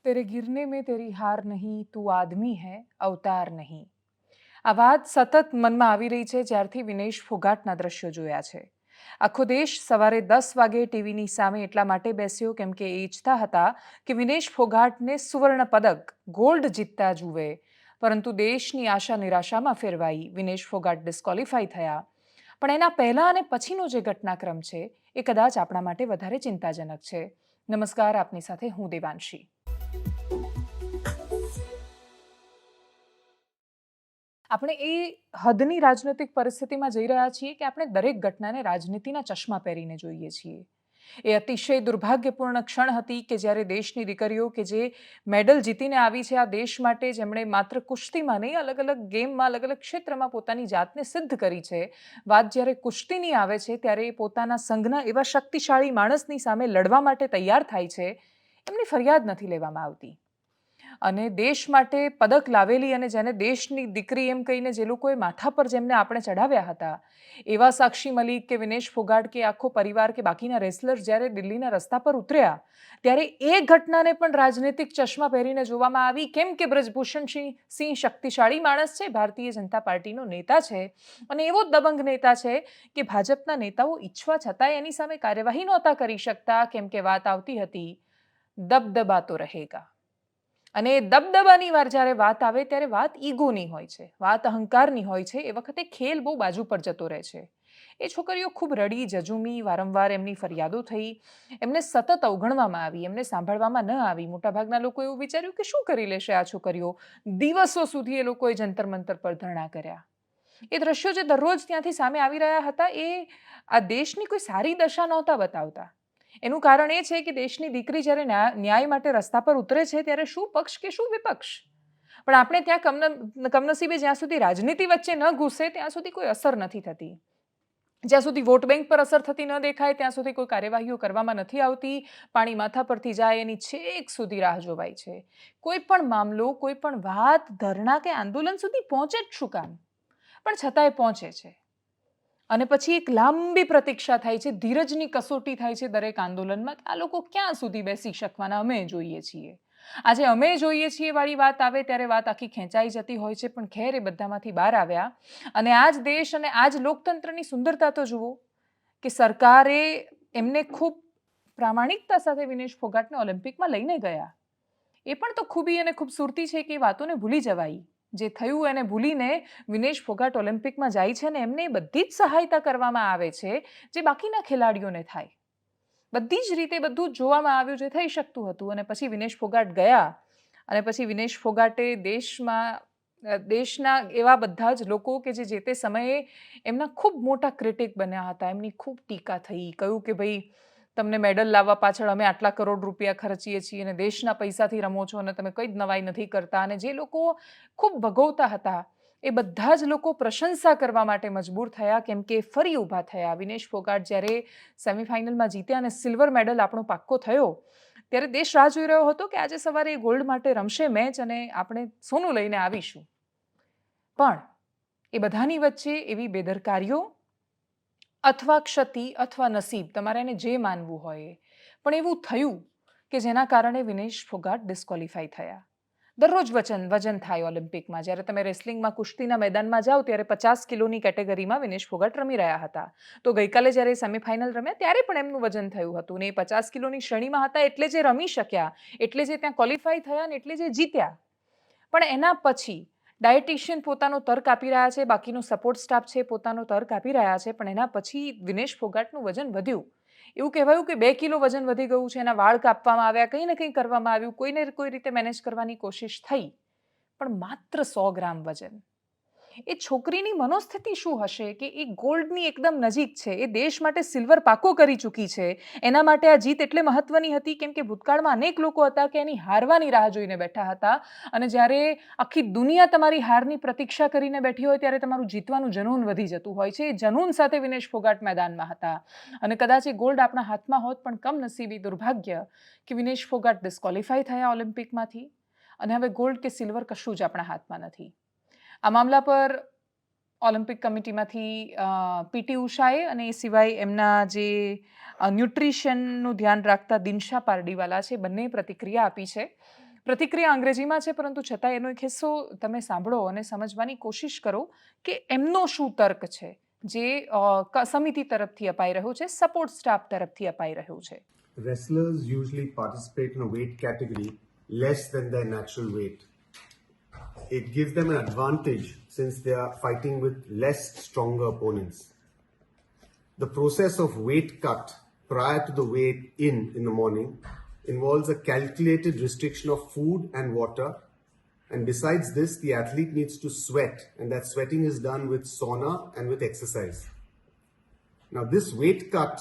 तेरे गिरने में तेरी हार नहीं, તું આદમી હૈ અવતાર નહીં. આ વાત સતત મનમાં આવી રહી છે જ્યારથી વિનેશ ફોગાટના દ્રશ્યો જોયા છે. આખો દેશ સવારે 10 વાગે ટીવીની સામે એટલા માટે બેસ્યો કેમ કે એ ઈચ્છતા હતા કે વિનેશ ફોગાટને સુવર્ણ પદક ગોલ્ડ જીતતા જુએ. પરંતુ દેશની આશા નિરાશામાં ફેરવાઈ. વિનેશ ફોગાટ ડિસ્કોલિફાઈ થયા. પણ એના પહેલા અને પછીનો જે ઘટનાક્રમ છે એ કદાચ આપણા માટે વધારે ચિંતાજનક છે. નમસ્કાર, આપની સાથે હું દેવાંશી. આપણે એ હદની રાજનૈતિક પરિસ્થિતિમાં જઈ રહ્યા છીએ કે આપણે દરેક ઘટનાને રાજનીતિના ચશ્મા પહેરીને જોઈએ છીએ. એ અતિશય દુર્ભાગ્યપૂર્ણ ક્ષણ હતી કે જ્યારે દેશની દીકરીઓ કે જે મેડલ જીતીને આવી છે આ દેશ માટે, જેમણે માત્ર કુસ્તીમાં નહીં, અલગ અલગ ગેમમાં, અલગ અલગ ક્ષેત્રમાં પોતાની જાતને સિદ્ધ કરી છે, વાત જ્યારે કુસ્તીની આવે છે ત્યારે એ પોતાના સંઘના એવા શક્તિશાળી માણસની સામે લડવા માટે તૈયાર થાય છે, એમની ફરિયાદ નથી લેવામાં આવતી. અને દેશ માટે પદક લાવેલી અને જેને દેશની દીકરી એમ કહીને જે લોકોએ માથા પર જેમને આપણે ચઢાવ્યા હતા, એવા સાક્ષી મલિક કે વિનેશ ફોગાટ કે આખો પરિવાર કે બાકીના રેસલર્સ જ્યારે દિલ્હીના રસ્તા પર ઉતર્યા ત્યારે એ ઘટનાને પણ રાજનૈતિક ચશ્મા પહેરીને જોવામાં આવી. કેમ કે બ્રજભૂષણ સિંહ શક્તિશાળી માણસ છે, ભારતીય જનતા પાર્ટીનો નેતા છે અને એવો દબંગ નેતા છે કે ભાજપના નેતાઓ ઈચ્છવા છતાં એની સામે કાર્યવાહી નહોતા કરી શકતા કેમ કે વાત આવતી હતી દબદબા તો રહેગા. અને દબદબાની વાર જ્યારે વાત આવે ત્યારે વાત ઈગોની હોય છે, વાત અહંકારની હોય છે. એ વખતે ખેલ બહુ બાજુ પર જતો રહે છે. એ છોકરીઓ ખૂબ રડી ઝઝૂમી, વારંવાર એમની ફરિયાદો થઈ, એમને સતત અવગણવામાં આવી, એમને સાંભળવામાં ન આવી. મોટાભાગના લોકો એવું વિચાર્યું કે શું કરી લેશે આ છોકરીઓ. દિવસો સુધી એ લોકોએ જંતર મંતર પર ધરણા કર્યા. એ દ્રશ્યો જે દરરોજ ત્યાંથી સામે આવી રહ્યા હતા એ આ દેશની કોઈ સારી દશા નહોતા બતાવતા. એનું કારણ એ છે કે દેશની દીકરી જ્યારે ન્યાય માટે રસ્તા પર ઉતરે છે ત્યારે શું પક્ષ કે શું વિપક્ષ, પણ આપણે ત્યાં કમનસીબે જ્યાં સુધી રાજનીતિ વચ્ચે ન ઘૂસે ત્યાં સુધી કોઈ અસર નથી થતી. જ્યાં સુધી વોટ બેંક પર અસર થતી ન દેખાય ત્યાં સુધી કોઈ કાર્યવાહીઓ કરવામાં નથી આવતી. પાણી માથા પરથી જાય એની છેક સુધી રાહ જોવાય છે. કોઈ પણ મામલો, કોઈ પણ વાત ધરણા કે આંદોલન સુધી પહોંચે જ શું કામ, પણ છતાંય પહોંચે છે. અને પછી એક લાંબી પ્રતીક્ષા થાય છે, ધીરજની કસોટી થાય છે દરેક આંદોલનમાં. આ લોકો ક્યાં સુધી બેસી શકવાના, અમે જોઈએ છીએ. આજે અમે જોઈએ છીએ વાળી વાત આવે ત્યારે વાત આખી ખેંચાઈ જતી હોય છે. પણ ખેર, એ બધામાંથી બહાર આવ્યા અને આ જ દેશ અને આ જ લોકતંત્રની સુંદરતા તો જુઓ કે સરકારે એમને ખૂબ પ્રામાણિકતા સાથે વિનેશ ફોગાટને ઓલિમ્પિકમાં લઈને ગયા. એ પણ તો ખૂબી અને ખૂબસૂરતી છે કે એ વાતોને ભૂલી જવાય. જે થયું એને ભૂલીને વિનેશ ફોગાટ ઓલિમ્પિકમાં જાય છે અને એમને બધી જ સહાયતા કરવામાં આવે છે જે બાકીના ખેલાડીઓને થાય. બધી જ રીતે બધું જ જોવામાં આવ્યું જે થઈ શકતું હતું. અને પછી વિનેશ ફોગાટ ગયા અને પછી વિનેશ ફોગાટે દેશના એવા બધા જ લોકો કે જે તે સમયે એમના ખૂબ મોટા ક્રિટિક બન્યા હતા, એમની ખૂબ ટીકા થઈ. કહ્યું કે ભાઈ, તમને મેડલ લાવવા પાછળ અમે આટલા કરોડ રૂપિયા ખર્ચીએ છીએ અને દેશના પૈસાથી રમો છો અને તમે કંઈ જ નવાઈ નથી કરતા. અને જે લોકો ખૂબ ભગવતા હતા એ બધા જ લોકો પ્રશંસા કરવા માટે મજબૂર થયા કેમ કે ફરી ઊભા થયા. વિનેશ ફોગાટ જ્યારે સેમિફાઇનલમાં જીત્યા અને સિલ્વર મેડલ આપણો પાક્કો થયો ત્યારે દેશ રાહ જોઈ રહ્યો હતો કે આજે સવારે એ ગોલ્ડ માટે રમશે મેચ અને આપણે સોનું લઈને આવીશું. પણ એ બધાની વચ્ચે એવી બેદરકારીઓ અથવા ક્ષતિ અથવા નસીબ, તમારે એને જે માનવું હોય, પણ એવું થયું કે જેના કારણે વિનેશ ફોગાટ ડિસ્કોલિફાઈ થયા. દરરોજ વજન થાય ઓલિમ્પિકમાં. જ્યારે તમે રેસલિંગમાં કુસ્તીના મેદાનમાં જાઓ ત્યારે 50 કિલોની કેટેગરીમાં વિનેશ ફોગાટ રમી રહ્યા હતા. તો ગઈકાલે જ્યારે સેમિફાઇનલ રમ્યા ત્યારે પણ એમનું વજન થયું હતું ને એ 50 કિલોની શ્રેણીમાં હતા એટલે જે રમી શક્યા, એટલે જે ત્યાં ક્વોલિફાઈ થયા ને એટલે જે જીત્યા. પણ એના પછી ડાયટિશિયન પોતાનો તર્ક આપી રહ્યા છે, બાકીનો સપોર્ટ સ્ટાફ છે પોતાનો તર્ક આપી રહ્યા છે, પણ એના પછી વિનેશ ફોગાટનું વજન વધ્યું. એવું કહેવાયું કે 2 કિલો વજન વધી ગયું છે. એના વાળ કાપવામાં આવ્યા, કંઈ ને કંઈ કરવામાં આવ્યું, કોઈને કોઈ રીતે મેનેજ કરવાની કોશિશ થઈ, પણ માત્ર 100 ગ્રામ વજન. એ છોકરીની મનોસ્થિતિ શું હશે કે એ ગોલ્ડની એકદમ નજીક છે, એ દેશ માટે સિલ્વર પાકો કરી ચૂકી છે. એના માટે આ જીત એટલે મહત્વની હતી કેમ કે ભૂતકાળમાં અનેક લોકો હતા કે એની હારવાની રાહ જોઈને બેઠા હતા. અને જ્યારે આખી દુનિયા તમારી હારની પ્રતીક્ષા કરીને બેઠી હોય ત્યારે તમારું જીતવાનું જનૂન વધી જતું હોય છે. એ જનૂન સાથે વિનેશ ફોગાટ મેદાનમાં હતા અને કદાચ એ ગોલ્ડ આપણા હાથમાં હોત, પણ કમનસીબી દુર્ભાગ્ય કે વિનેશ ફોગાટ ડિસ્કોલિફાઈ થયા ઓલિમ્પિકમાંથી અને હવે ગોલ્ડ કે સિલ્વર કશું જ આપણા હાથમાં નથી. આ મામલા પર ઓલિમ્પિક કમિટીમાંથી પીટી ઉષાએ અને એ સિવાય એમના જે ન્યુટ્રિશનનું ધ્યાન રાખતા દિનશા પારડીવાલા છે, બંને પ્રતિક્રિયા આપી છે. પ્રતિક્રિયા અંગ્રેજીમાં છે, પરંતુ છતાં એનો એક હિસ્સો તમે સાંભળો અને સમજવાની કોશિશ કરો કે એમનો શું તર્ક છે જે સમિતિ તરફથી અપાઈ રહ્યો છે, સપોર્ટ સ્ટાફ તરફથી અપાઈ રહ્યું છે. Wrestlers usually participate in a weight category less than their natural weight. It gives them an advantage since they are fighting with less stronger opponents. The process of weight cut prior to the weight in the morning involves a calculated restriction of food and water. And besides this, the athlete needs to sweat, and that sweating is done with sauna and with exercise. Now, this weight cut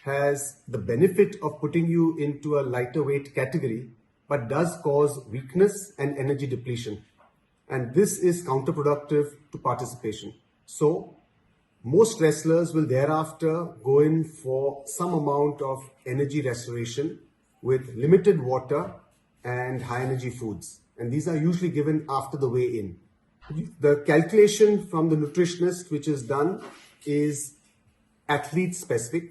has the benefit of putting you into a lighter weight category, but does cause weakness and energy depletion. And this is counterproductive to participation. So, most wrestlers will thereafter go in for some amount of energy restoration with limited water and high energy foods. And these are usually given after the weigh-in. The calculation from the nutritionist which is done is athlete specific.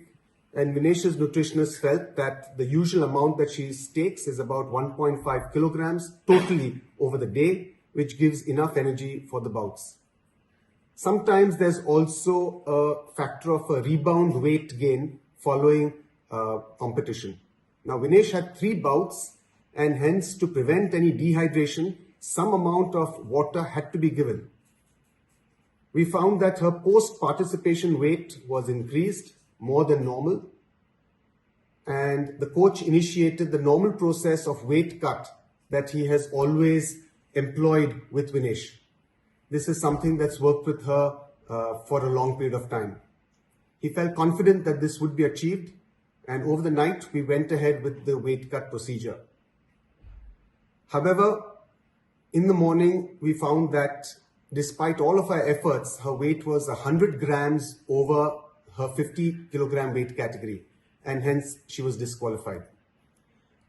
And Vinesh's nutritionist felt that the usual amount that she takes is about 1.5 kilograms totally over the day, which gives enough energy for the bouts. Sometimes there's also a factor of a rebound weight gain following competition. Now, Vinesh had 3 bouts, and hence to prevent any dehydration, some amount of water had to be given. We found that her post-participation weight was increased more than normal, and the coach initiated the normal process of weight cut that he has always employed with Vinesh. This is something that's worked with her for a long period of time. He felt confident that this would be achieved, and over the night we went ahead with the weight cut procedure. However, in the morning we found that despite all of our efforts, her weight was 100 grams over her 50 kilogram weight category, and hence she was disqualified.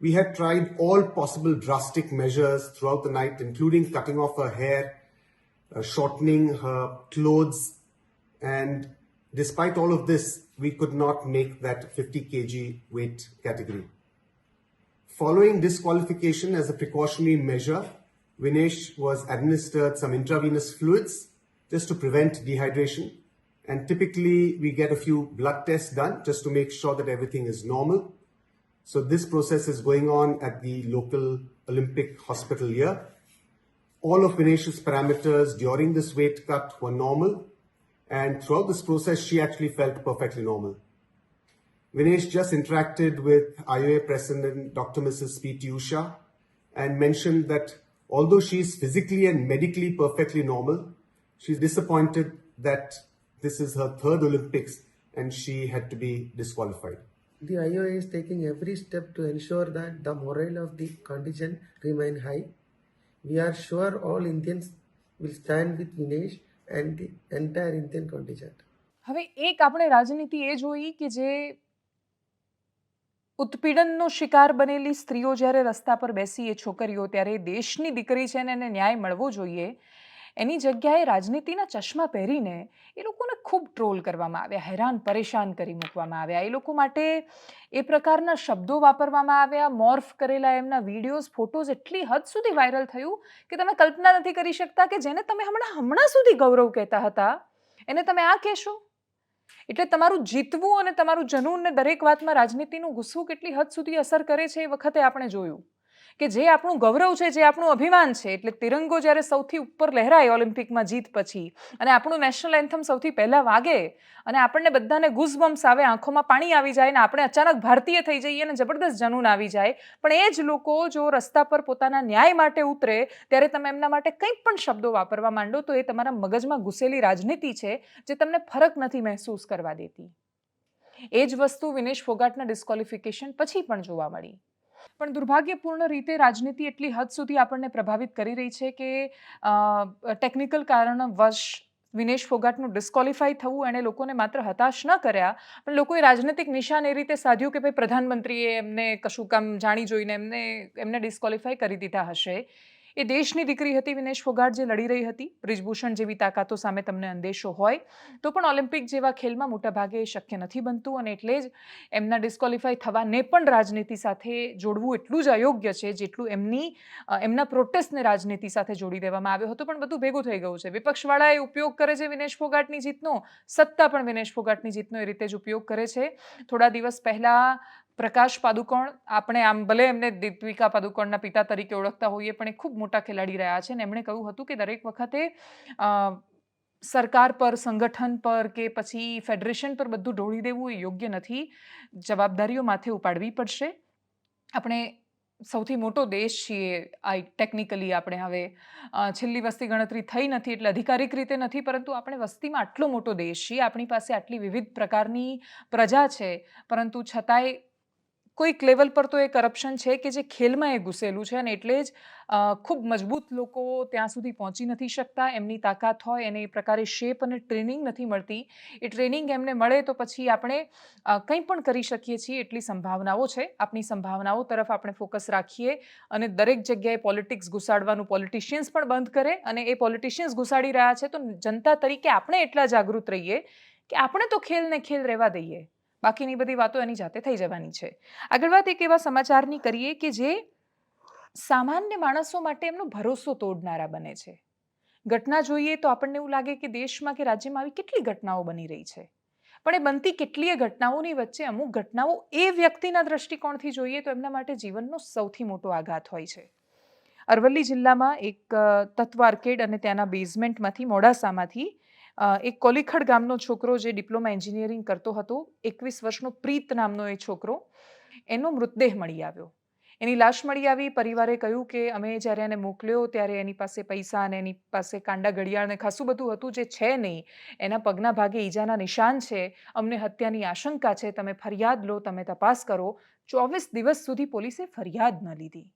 We had tried all possible drastic measures throughout the night, including cutting off her hair, shortening her clothes, and despite all of this, we could not make that 50 kg weight category. Following disqualification as a precautionary measure, Vinesh was administered some intravenous fluids just to prevent dehydration. And typically we get a few blood tests done just to make sure that everything is normal. So this process is going on at the local Olympic hospital here. All of Vinesh's parameters during this weight cut were normal, and throughout this process she actually felt perfectly normal. Vinesh just interacted with IOA President Dr. Mrs. P.T. Usha and mentioned that although she is physically and medically perfectly normal, she's disappointed that this is her 3rd Olympics and she had to be disqualified. The IOA is taking every step to ensure that the morale of the contingent remain high. We are sure all Indians will stand with Vinesh and the entire Indian contingent. હવે એક આપણે રાજનીતિ એ જોઈ કે જે ઉત્પીડનનો શિકાર બનેલી સ્ત્રીઓ જ્યારે રસ્તા પર બેસી એ છોકરીઓ ત્યારે દેશની દીકરી છે ને એને ન્યાય મળવો જોઈએ, એની જગ્યાએ રાજનીતિના ચશ્મા પહેરીને એ લોકોને ખૂબ ટ્રોલ કરવામાં આવ્યા, હેરાન પરેશાન કરી મૂકવામાં આવ્યા. એ લોકો માટે એ પ્રકારના શબ્દો વાપરવામાં આવ્યા, મોર્ફ કરેલા એમના વિડીયોઝ, ફોટોઝ એટલી હદ સુધી વાયરલ થયું કે તમે કલ્પના નથી કરી શકતા કે જેને તમે હમણાં સુધી ગૌરવ કહેતા હતા એને તમે આ કહેશો. એટલે તમારું જીતવું અને તમારું જનૂન ને દરેક વાતમાં રાજનીતિનું ઘૂસવું કેટલી હદ સુધી અસર કરે છે એ વખતે આપણે જોયું કે જે આપણું ગૌરવ છે, જે આપણું અભિમાન છે, એટલે તિરંગો જ્યારે સૌથી ઉપર લહેરાય ઓલિમ્પિકમાં જીત પછી અને આપણું નેશનલ એન્થમ સૌથી પહેલાં વાગે અને આપણને બધાને ગુઝબમ્સ આવે, આંખોમાં પાણી આવી જાય ને આપણે અચાનક ભારતીય થઈ જઈએ અને જબરદસ્ત જનૂન આવી જાય, પણ એ જ લોકો જો રસ્તા પર પોતાના ન્યાય માટે ઉતરે ત્યારે તમે એમના માટે કંઈ પણ શબ્દો વાપરવા માંડો તો એ તમારા મગજમાં ઘૂસેલી રાજનીતિ છે જે તમને ફરક નથી મહેસૂસ કરવા દેતી. એ જ વસ્તુ વિનેશ ફોગાટના ડિસ્ક્વોલિફિકેશન પછી પણ જોવા મળી. પણ દુર્ભાગ્યપૂર્ણ રીતે રાજનીતિ એટલી હદ સુધી આપણને પ્રભાવિત કરી રહી છે કે ટેકનિકલ કારણવશ વિનેશ ફોગાટનું ડિસ્ક્વોલિફાય થવું એણે લોકોને માત્ર હતાશ ન કર્યા, પણ લોકોએ રાજનીતિક નિશાન એ રીતે સાધ્યું કે ભાઈ પ્રધાનમંત્રીએ એમને કશું કામ જાણી જોઈને એમને ડિસ્ક્વોલિફાય કરી દીધા હશે. એ દેશની દીકરી હતી વિનેશ ફોગાટ, જે લડી રહી હતી. બ્રિજભૂષણ જેવી તાકાતો સામે તમને અંદેશો હોય તો પણ ઓલિમ્પિક જેવા ખેલમાં મોટાભાગે એ શક્ય નથી બનતું, અને એટલે જ એમના ડિસ્કોલિફાય થવાને પણ રાજનીતિ સાથે જોડવું એટલું જ અયોગ્ય છે જેટલું એમના પ્રોટેસ્ટને રાજનીતિ સાથે જોડી દેવામાં આવ્યો હતો. પણ બધું ભેગું થઈ ગયું છે. વિપક્ષવાળા એ ઉપયોગ કરે છે વિનેશ ફોગાટની જીતનો, સત્તા પણ વિનેશ ફોગાટની જીતનો એ રીતે જ ઉપયોગ કરે છે. થોડા દિવસ પહેલા પ્રકાશ પાદુકોણ, આપણે આમ ભલે એમને દીપિકા પાદુકોણના પિતા તરીકે ઓળખતા હોઈએ, પણ એ ખૂબ મોટા ખેલાડી રહ્યા છે, અને એમણે કહ્યું હતું કે દરેક વખતે સરકાર પર, સંગઠન પર કે પછી ફેડરેશન પર બધું ઢોળી દેવું એ યોગ્ય નથી. જવાબદારીઓ માથે ઉપાડવી પડશે. આપણે સૌથી મોટો દેશ છીએ. ટેકનિકલી આપણે હવે છેલ્લી વસ્તી ગણતરી થઈ નથી એટલે અધિકારિક રીતે નથી, પરંતુ આપણે વસ્તીમાં આટલો મોટો દેશ છીએ, આપણી પાસે આટલી વિવિધ પ્રકારની પ્રજા છે, પરંતુ છતાંય કોઈક લેવલ પર તો એ કરપ્શન છે કે જે ખેલમાં એ ઘૂસેલું છે, અને એટલે જ ખૂબ મજબૂત લોકો ત્યાં સુધી પહોંચી નથી શકતા. એમની તાકાત હોય એને એ પ્રકારે શેપ અને ટ્રેનિંગ નથી મળતી. એ ટ્રેનિંગ એમને મળે તો પછી આપણે કંઈ પણ કરી શકીએ છીએ એટલી સંભાવનાઓ છે. આપણી સંભાવનાઓ તરફ આપણે ફોકસ રાખીએ અને દરેક જગ્યાએ પોલિટિક્સ ઘુસાડવાનું પોલિટિશિયન્સ પણ બંધ કરે, અને એ પોલિટિશિયન્સ ઘુસાડી રહ્યા છે તો જનતા તરીકે આપણે એટલા જાગૃત રહીએ કે આપણે તો ખેલને ખેલ રહેવા દઈએ. બાકીની બધી વાતો એની જાતે થઈ જવાની છે. આગળ વાત એક એવા સમાચારની કરીએ કે જે સામાન્ય માણસો માટે એમનો ભરોસો તોડનારા બને છે. ઘટના જોઈએ તો આપણને એવું લાગે કે દેશમાં કે રાજ્યમાં આવી કેટલી ઘટનાઓ બની રહી છે, પણ એ બનતી કેટલીય ઘટનાઓની વચ્ચે અમુક ઘટનાઓ એ વ્યક્તિના દ્રષ્ટિકોણથી જોઈએ તો એમના માટે જીવનનો સૌથી મોટો આઘાત હોય છે. અરવલ્લી જિલ્લામાં એક તત્વ આર્કેડ અને ત્યાંના બેઝમેન્ટમાંથી, મોડાસામાંથી એક કોલીખડ ગામનો છોકરો જે ડિપ્લોમા એન્જિનિયરિંગ કરતો હતો, 21 વર્ષનો પ્રીત નામનો એ છોકરો, એનો મૃતદેહ મળી આવ્યો. એની લાશ મળી આવી. પરિવારે કહ્યું કે અમે જ્યારે એને મોકલ્યો ત્યારે એની પાસે પૈસા અને એની પાસે કાંડા ઘડિયાળ ને ખાસું બધું હતું, જે છે નહીં. એના પગના ભાગે ઈજાના નિશાન છે. અમને હત્યાની આશંકા છે. તમે ફરિયાદ લો, તમે તપાસ કરો. 24 દિવસ સુધી પોલીસે ફરિયાદ ન લીધી.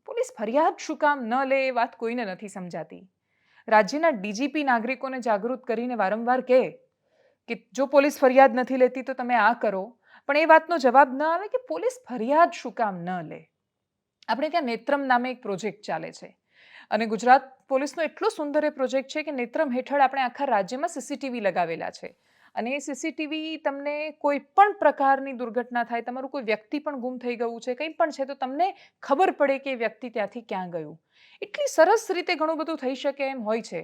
પોલીસ ફરિયાદ શું કામ ન લે એ વાત કોઈને નથી સમજાતી. રાજ્યના ડીજીપી નાગરિકોને જાગૃત કરીને વારંવાર કહે કે જો પોલીસ ફરિયાદ નથી લેતી તો તમે આ કરો, પણ એ વાતનો જવાબ ન આવે કે પોલીસ ફરિયાદ શું કામ ન લે. આપણે ત્યાં નેત્રમ નામે એક પ્રોજેક્ટ ચાલે છે, અને ગુજરાત પોલીસનો એટલો સુંદર એ પ્રોજેક્ટ છે કે નેત્રમ હેઠળ આપણે આખા રાજ્યમાં સીસીટીવી લગાવેલા છે, અને એ સીસીટીવી તમને કોઈ પણ પ્રકારની દુર્ઘટના થાય, તમારું કોઈ વ્યક્તિ પણ ગુમ થઈ ગયું છે, કંઈ પણ છે, તો તમને ખબર પડે કે એ વ્યક્તિ ત્યાંથી ક્યાં ગયું. એટલી સરસ રીતે ઘણું બધું થઈ શકે એમ હોય છે.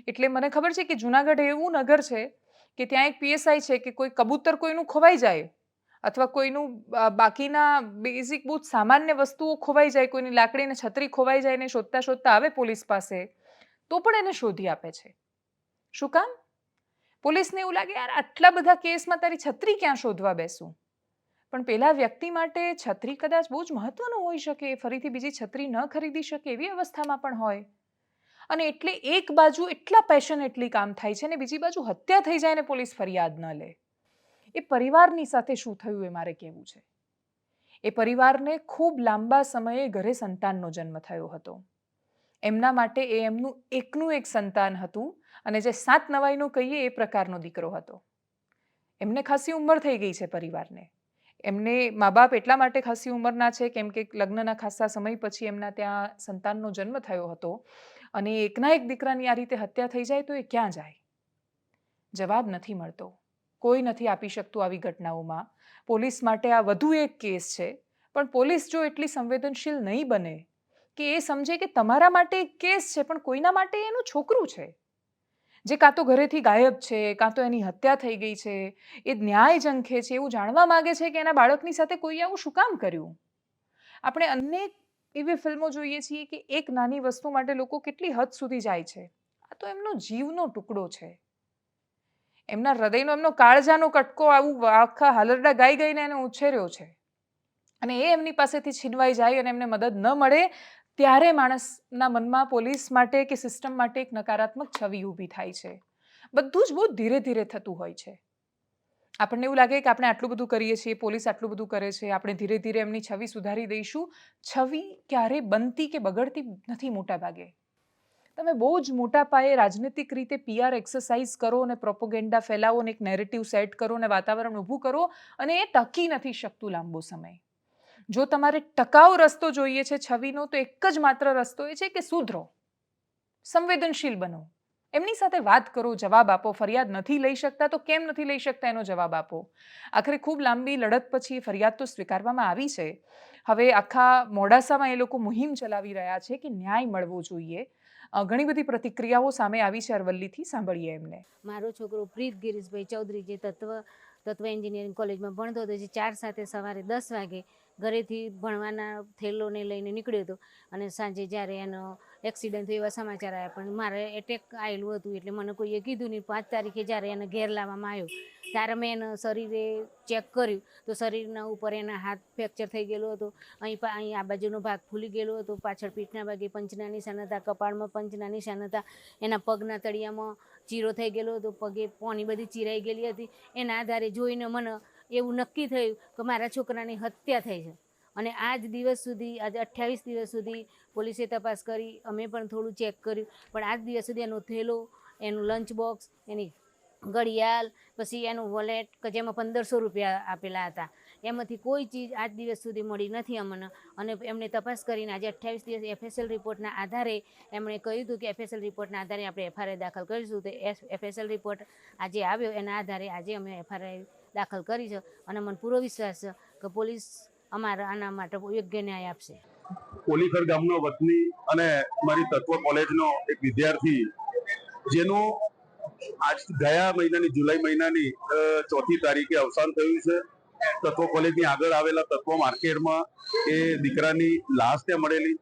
એટલે મને ખબર છે કે જુનાગઢ એવું નગર છે કે ત્યાં એક પીએસઆઈ છે કે કોઈ કબૂતર કોઈનું ખોવાઈ જાય અથવા કોઈનું બાકીના બેઝિક બહુ સામાન્ય વસ્તુઓ ખોવાઈ જાય, કોઈની લાકડીને છત્રી ખોવાઈ જાય ને શોધતા શોધતા આવે પોલીસ પાસે, તો પણ એને શોધી આપે છે. શું કામ? પોલીસને એવું લાગે યાર આટલા બધા કેસમાં તારી છત્રી ક્યાં શોધવા બેસું. પણ પેલા વ્યક્તિ માટે છત્રી કદાચ બહુ જ મહત્વનું હોઈ શકે, ફરીથી બીજી છત્રી ન ખરીદી શકે એવી અવસ્થામાં પણ હોય. અને એટલે એક બાજુ એટલા પેશનેટલી કામ થાય છે ને બીજી બાજુ હત્યા થઈ જાય ને પોલીસ ફરિયાદ ન લે. એ પરિવારની સાથે શું થયું એ મારે કહેવું છે. એ પરિવારને ખૂબ લાંબા સમયે ઘરે સંતાનનો જન્મ થયો હતો. એમના માટે એ એમનું એકનું એક સંતાન હતું, અને જે 7 નવાઈનો કહીએ એ પ્રકારનો દીકરો હતો. એમને ખાસી ઉંમર થઈ ગઈ છે પરિવારને. એમને મા બાપ એટલા માટે ખાસી ઉંમરના છે કેમ કે લગ્નના ખાસા સમય પછી એમના ત્યાં સંતાનનો જન્મ થયો હતો, અને એકના એક દીકરાની આ રીતે હત્યા થઈ જાય તો એ ક્યાં જાય? જવાબ નથી મળતો. કોઈ નથી આપી શકતું આવી ઘટનાઓમાં. પોલીસ માટે આ વધુ એક કેસ છે, પણ પોલીસ જો એટલી સંવેદનશીલ નહીં બને કે એ સમજે કે તમારા માટે એક કેસ છે પણ કોઈના માટે એનું છોકરું છે, જે કાં તો ઘરેથી ગાયબ છે, કાં તો એની હત્યા થઈ ગઈ છે, એ ન્યાય ઝંખે છે, એવું જાણવા માંગે છે કે એના બાળકની સાથે કોઈ આવું શું કામ કર્યું. આપણે અનેક એવી ફિલ્મો જોઈએ છીએ કે એક નાની વસ્તુ માટે લોકો કેટલી હદ સુધી જાય છે. આ તો એમનો જીવનો ટુકડો છે, એમના હૃદયનો, એમનો કાળજાનો કટકો, આવું આખા હાલરડા ગાઈ ગઈને એને ઉછેર્યો છે, અને એ એમની પાસેથી છીનવાઈ જાય અને એમને મદદ ન મળે ત્યારે માણસના મનમાં પોલીસ માટે કે સિસ્ટમ માટે એક નકારાત્મક છબી ઊભી થાય છે. બધું જ બહુ ધીરે ધીરે થતું હોય છે. આપણને એવું લાગે કે આપણે આટલું બધું કરીએ છીએ, પોલીસ આટલું બધું કરે છે, આપણે ધીરે ધીરે એમની છબી સુધારી દઈશું. છબી ક્યારે બનતી કે બગડતી નથી. મોટા ભાગે તમે બહુ જ મોટા પાયે રાજનીતિક રીતે PR એક્સરસાઇઝ કરો અને પ્રોપોગેન્ડા ફેલાવો અને એક નેરેટિવ સેટ કરો અને વાતાવરણ ઊભું કરો, અને એ ટકી નથી શકતું લાંબો સમય. જો તમારે ટકાઉ રસ્તો જોઈએ છે છવિનો, તો એક જ માત્ર રસ્તો એ છે કે સુધરો, સંવેદનશીલ બનો, એમની સાથે વાત કરો, જવાબ આપો. ફરિયાદ નથી લઈ શકતા તો કેમ નથી લઈ શકતા એનો જવાબ આપો. આખરે ખૂબ લાંબી લડત પછી ફરિયાદ તો સ્વીકારવામાં આવી છે. હવે આખા મોડાસામાં એ લોકો મુહિમ ચલાવી રહ્યા છે કે ન્યાય મળવો જોઈએ. ઘણી બધી પ્રતિક્રિયાઓ સામે આવી છે અરવલ્લીથી, સાંભળીએ એમને. મારો છોકરો પ્રીત ગિરીશભાઈ ચૌધરી જે તત્વ એન્જિનિયરિંગ કોલેજમાં ભણતો હતો, જે 4 સાથે સવારે 10 વાગે ઘરેથી ભણવાના થેલોને લઈને નીકળ્યો હતો અને સાંજે જ્યારે એનો એક્સિડન્ટ થયો એવા સમાચાર આવ્યા, પણ મારે એટેક આવેલું હતું એટલે મને કોઈએ કીધું નહીં. 5 તારીખે જ્યારે એને ઘેર લાવવામાં આવ્યો ત્યારે મેં એના શરીરે ચેક કર્યું તો શરીરના ઉપર એના હાથ ફ્રેક્ચર થઈ ગયેલો હતો, અહીં આ બાજુનો ભાગ ફૂલી ગયેલો હતો, પાછળ પીઠના ભાગે પંચના નિશાન હતા, કપાળમાં પંચના નિશાન હતા, એના પગના તળિયામાં ચીરો થઈ ગયેલો હતો, પગે પોની બધી ચીરાઈ ગયેલી હતી. એના આધારે જોઈને મને એવું નક્કી થયું કે મારા છોકરાની હત્યા થઈ છે. અને આજ દિવસ સુધી, આજે 28 દિવસ સુધી પોલીસે તપાસ કરી, અમે પણ થોડું ચેક કર્યું, પણ આજ દિવસ સુધી એનો થેલો, એનું લંચ બોક્સ, એની ઘડિયાળ, પછી એનું વોલેટ કે જેમાં 1500 રૂપિયા આપેલા હતા, એમાંથી કોઈ ચીજ આજ દિવસ સુધી મળી નથી અમને. અને એમણે તપાસ કરીને આજે 28 દિવસ એફએસએલ રિપોર્ટના આધારે એમણે કહ્યું હતું કે એફએસએલ રિપોર્ટના આધારે આપણે એફઆરઆઈ દાખલ કરીશું. તો એફએસએલ રિપોર્ટ આજે આવ્યો, એના આધારે આજે અમે એફઆરઆઈ દાખલ કરી છે અને મને પૂરો વિશ્વાસ છે કે પોલીસ અમારા આના માટે યોગ્ય ન્યાય આપશે. કોલીખર ગામનો વતની અને મારી તત્વ કોલેજનો એક વિદ્યાર્થી, જેનું આજ ગયા મહિનાની જુલાઈ મહિનાની 4મી તારીખે અવસાન થયું છે. તત્વ કોલેજની આગળ આવેલા તત્વ માર્કેટમાં એ દીકરાની લાશ ત્યાં મળેલી.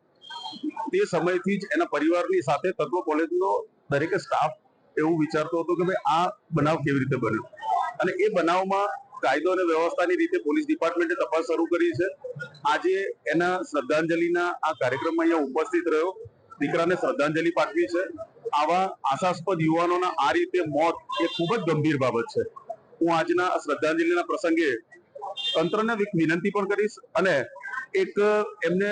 તે સમયથી જ એના પરિવારની સાથે તત્વ કોલેજનો દરેક સ્ટાફ એવું વિચારતો હતો કે ભાઈ આ બનાવ કેવી રીતે બન્યો, અને એ બનાવમાં કાયદો અને વ્યવસ્થાની રીતે પોલીસ ડિપાર્ટમેન્ટે તપાસ શરૂ કરી છે. આજે એના શ્રદ્ધાંજલિના આ કાર્યક્રમમાં અહીંયા ઉપસ્થિત રહ્યો, દીકરાને શ્રદ્ધાંજલિ પાઠવી છે. આવા આશાસ્પદ યુવાનોના આ રીતે મોત એ ખૂબ જ ગંભીર બાબત છે. હું આજના શ્રદ્ધાંજલિના પ્રસંગે તંત્રને વિનંતી પણ કરીશ અને એક એમને